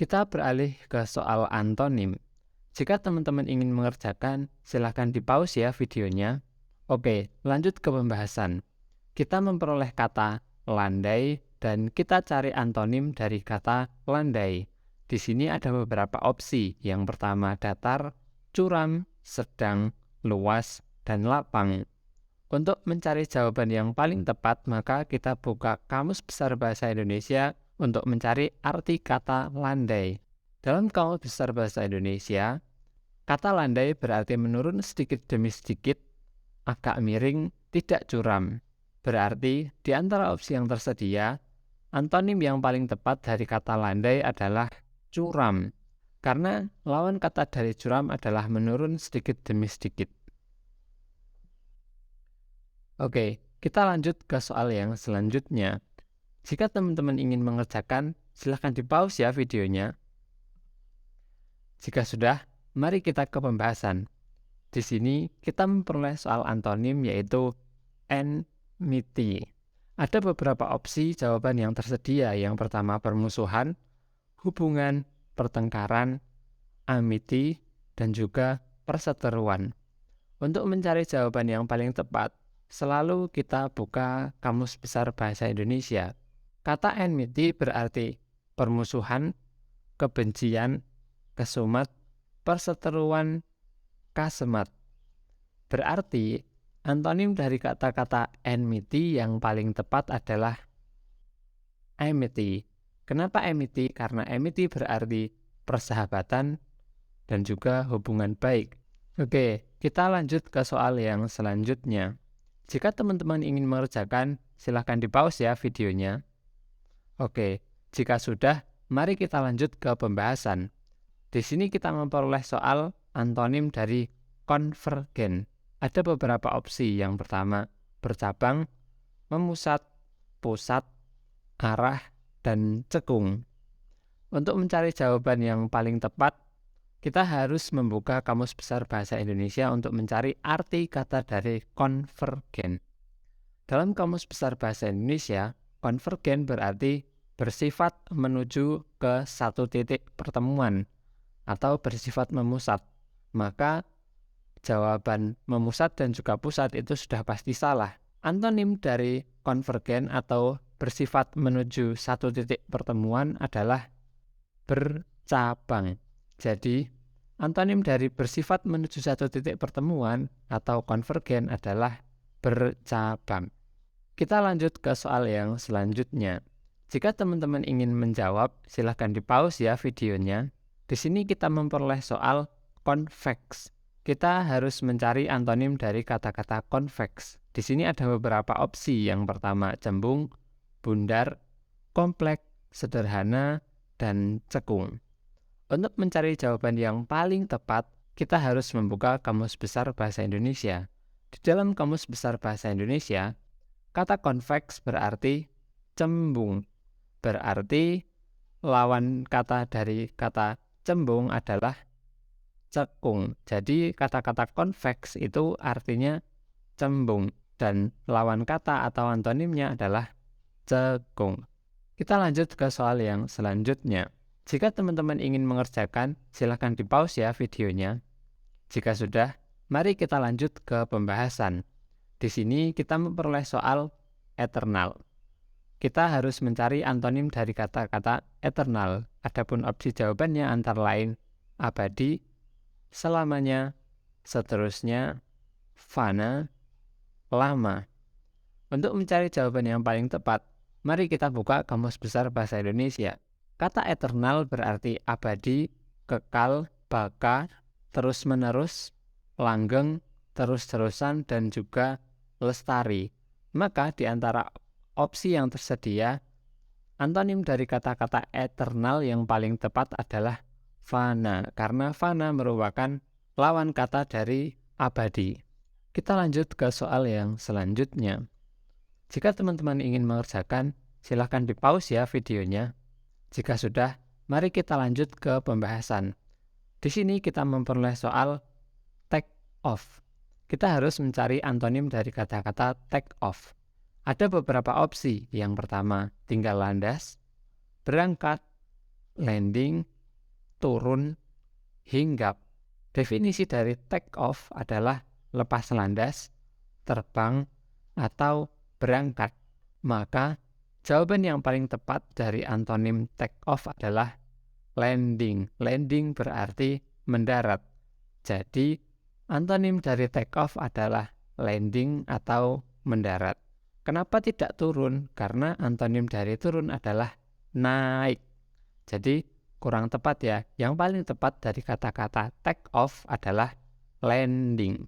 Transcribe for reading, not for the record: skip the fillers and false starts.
Kita beralih ke soal antonim. Jika teman-teman ingin mengerjakan, silahkan di-pause ya videonya. Oke, lanjut ke pembahasan. Kita memperoleh kata landai dan kita cari antonim dari kata landai. Di sini ada beberapa opsi. Yang pertama datar, curam, sedang, luas, dan lapang. Untuk mencari jawaban yang paling tepat, maka kita buka Kamus Besar Bahasa Indonesia untuk mencari arti kata landai. Dalam Kamus Besar Bahasa Indonesia, kata landai berarti menurun sedikit demi sedikit, agak miring, tidak curam. Berarti di antara opsi yang tersedia, antonim yang paling tepat dari kata landai adalah curam. Karena lawan kata dari curam adalah menurun sedikit demi sedikit. Oke, kita lanjut ke soal yang selanjutnya. Jika teman-teman ingin mengerjakan, silahkan di-pause ya videonya. Jika sudah, mari kita ke pembahasan. Di sini kita memperoleh soal antonim yaitu enmity. Ada beberapa opsi jawaban yang tersedia. Yang pertama permusuhan, hubungan, pertengkaran, amity, dan juga perseteruan. Untuk mencari jawaban yang paling tepat, selalu kita buka Kamus Besar Bahasa Indonesia. Kata enmity berarti permusuhan, kebencian, kesumat, perseteruan, kasemat. Berarti antonim dari kata-kata enmity yang paling tepat adalah amity. Kenapa amity? Karena amity berarti persahabatan dan juga hubungan baik. Oke, kita lanjut ke soal yang selanjutnya. Jika teman-teman ingin mengerjakan, silahkan di-pause ya videonya. Oke, jika sudah, mari kita lanjut ke pembahasan. Di sini kita memperoleh soal antonim dari konvergen. Ada beberapa opsi. Yang pertama, bercabang, memusat, pusat, arah, dan cekung. Untuk mencari jawaban yang paling tepat, kita harus membuka Kamus Besar Bahasa Indonesia untuk mencari arti kata dari konvergen. Dalam Kamus Besar Bahasa Indonesia, konvergen berarti bersifat menuju ke satu titik pertemuan atau bersifat memusat. Maka jawaban memusat dan juga pusat itu sudah pasti salah. Antonim dari konvergen atau bersifat menuju satu titik pertemuan adalah bercabang. Jadi, antonim dari bersifat menuju satu titik pertemuan atau konvergen adalah bercabang. Kita lanjut ke soal yang selanjutnya. Jika teman-teman ingin menjawab, silahkan di-pause ya videonya. Di sini kita memperoleh soal konveks. Kita harus mencari antonim dari kata-kata konveks. Di sini ada beberapa opsi. Yang pertama, cembung, bundar, kompleks, sederhana, dan cekung. Untuk mencari jawaban yang paling tepat, kita harus membuka Kamus Besar Bahasa Indonesia. Di dalam Kamus Besar Bahasa Indonesia, kata konveks berarti cembung. Berarti lawan kata dari kata cembung adalah cekung. Jadi kata-kata konveks itu artinya cembung dan lawan kata atau antonimnya adalah cekung. Kita lanjut ke soal yang selanjutnya. Jika teman-teman ingin mengerjakan, silakan di-pause ya videonya. Jika sudah, mari kita lanjut ke pembahasan. Di sini kita memperoleh soal eternal. Kita harus mencari antonim dari kata-kata eternal. Adapun opsi jawabannya antara lain abadi, selamanya, seterusnya, fana, lama. Untuk mencari jawaban yang paling tepat, mari kita buka Kamus Besar Bahasa Indonesia. Kata eternal berarti abadi, kekal, baka, terus-menerus, langgeng, terus-terusan, dan juga lestari. Maka di antara opsi yang tersedia, antonim dari kata-kata eternal yang paling tepat adalah fana, karena fana merupakan lawan kata dari abadi. Kita lanjut ke soal yang selanjutnya. Jika teman-teman ingin mengerjakan, silahkan di-pause ya videonya. Jika sudah, mari kita lanjut ke pembahasan. Di sini kita memperoleh soal take off. Kita harus mencari antonim dari kata-kata take off. Ada beberapa opsi. Yang pertama, tinggal landas, berangkat, landing, turun, hinggap. Definisi dari take off adalah lepas landas, terbang, atau berangkat. Maka jawaban yang paling tepat dari antonim take off adalah landing. Landing berarti mendarat. Jadi antonim dari take off adalah landing atau mendarat. Kenapa tidak turun? Karena antonim dari turun adalah naik. Jadi kurang tepat ya. Yang paling tepat dari kata-kata take off adalah landing.